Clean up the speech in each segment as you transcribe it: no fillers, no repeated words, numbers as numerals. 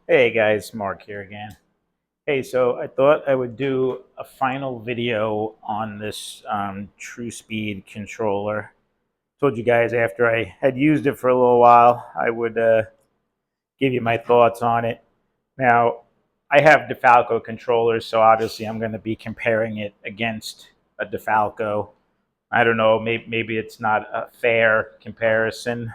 Hey guys, Mark here again. Hey, so I thought I would do a final video on this TruSpeed controller. Told you guys after I had used it for a little while, I would give you my thoughts on it. Now, I have Difalco controllers, so obviously I'm going to be comparing it against a Difalco. I don't know, maybe it's not a fair comparison.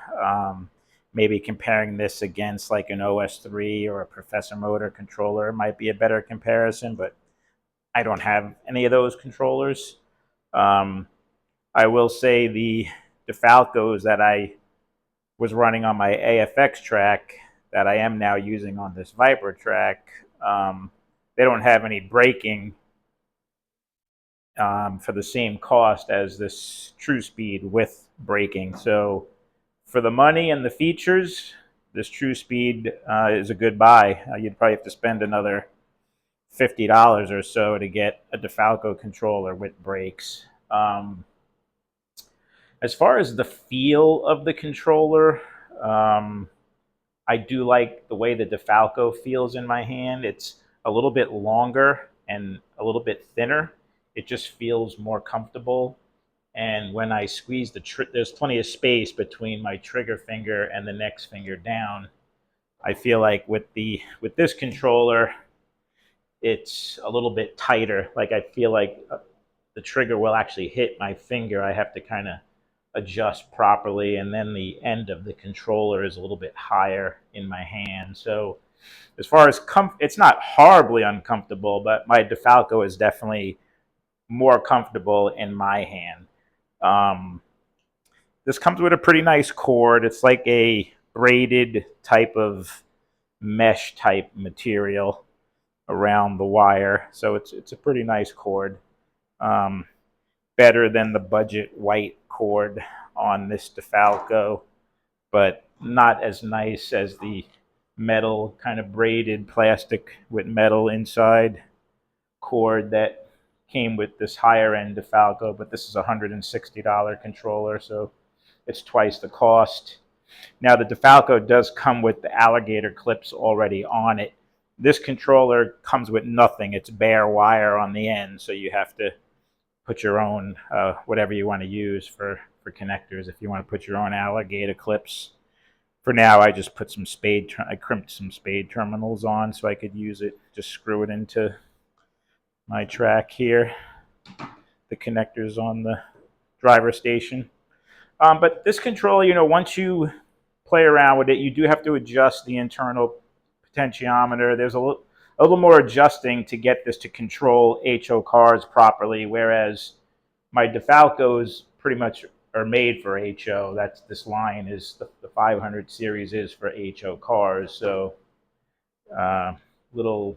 Maybe comparing this against like an OS3 or a Professor Motor controller might be a better comparison, but I don't have any of those controllers. Um, I will say the Defalcos that I was running on my AFX track that I am now using on this Viper track, they don't have any braking for the same cost as this TruSpeed with braking. So for the money and the features, this TruSpeed is a good buy. You'd probably have to spend another $50 or so to get a Defalco controller with brakes. As far as the feel of the controller, um, I do like the way the Defalco feels in my hand. It's a little bit longer and a little bit thinner. It just feels more comfortable. And when I squeeze there's plenty of space between my trigger finger and the next finger down. I feel like with this controller, it's a little bit tighter. Like I feel like the trigger will actually hit my finger. I have to kind of adjust properly, and then the end of the controller is a little bit higher in my hand. So as far as it's not horribly uncomfortable, but my Defalco is definitely more comfortable in my hand. Um, this comes with a pretty nice cord. It's like a braided type of mesh type material around the wire, so it's a pretty nice cord. Um, Better than the budget white cord on this Defalco, but not as nice as the metal kind of braided plastic with metal inside cord that came with this higher end Defalco. But this is a $160 controller, so it's twice the cost. Now the Defalco does come with the alligator clips already on it. This controller comes with nothing. It's bare wire on the end, so you have to put your own whatever you want to use for connectors. If you want to put your own alligator clips, for now I just put I crimped some spade terminals on so I could use it. Just screw it into my track here. The connectors on the driver station. But this controller, once you play around with it, you do have to adjust the internal potentiometer. There's a little more adjusting to get this to control HO cars properly, whereas my Defalcos pretty much are made for HO. This line is the 500 series is for HO cars, so uh, little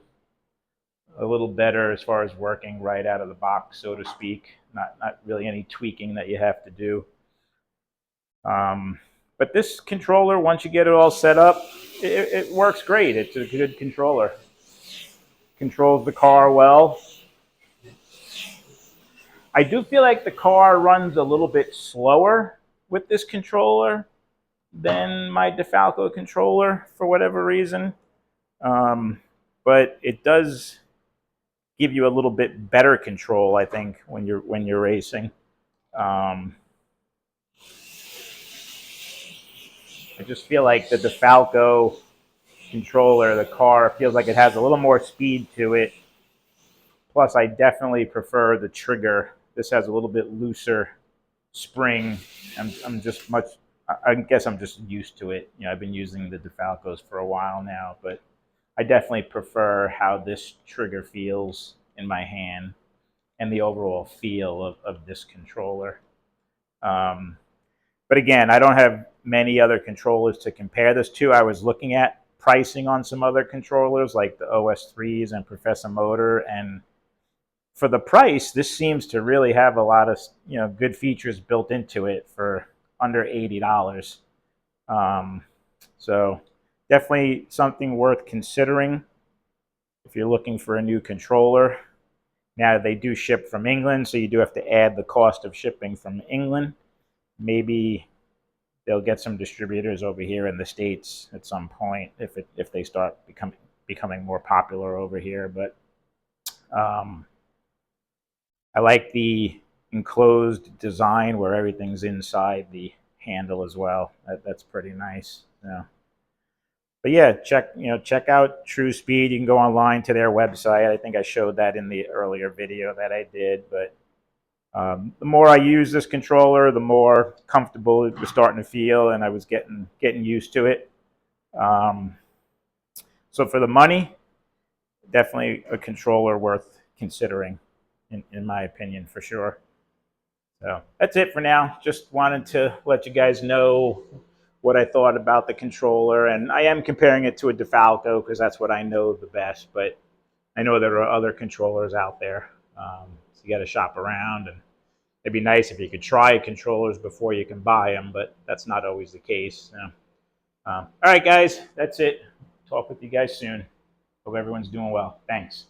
a little better as far as working right out of the box, so to speak. Not really any tweaking that you have to do. But this controller, once you get it all set up, it works great. It's a good controller. Controls the car well. I do feel like the car runs a little bit slower with this controller than my Defalco controller for whatever reason. Um, but it does give you a little bit better control, I think, when you're racing. Um, I just feel like the Defalco controller, the car, feels like it has a little more speed to it. Plus, I definitely prefer the trigger. This has a little bit looser spring. I'm just much. I guess I'm just used to it. I've been using the Defalcos for a while now, but I definitely prefer how this trigger feels in my hand and the overall feel of this controller. Um, but again, I don't have many other controllers to compare this to. I was looking at pricing on some other controllers like the OS3s and Professor Motor, and for the price, this seems to really have a lot of good features built into it for under $80. Um, so definitely something worth considering if you're looking for a new controller. Now they do ship from England, so you do have to add the cost of shipping from England. Maybe they'll get some distributors over here in the States at some point if they start becoming more popular over here. But um, I like the enclosed design where everything's inside the handle as well. That's pretty nice. Yeah. But yeah, check out TruSpeed. You can go online to their website. I think I showed that in the earlier video that I did. But the more I use this controller, the more comfortable it was starting to feel, and I was getting used to it. Um, so for the money, definitely a controller worth considering, in my opinion, for sure. So that's it for now. Just wanted to let you guys know what I thought about the controller, and I am comparing it to a Difalco because that's what I know the best. But I know there are other controllers out there, so you got to shop around, and it'd be nice if you could try controllers before you can buy them, but that's not always the case. All right, guys, that's it. Talk with you guys soon. Hope everyone's doing well. Thanks.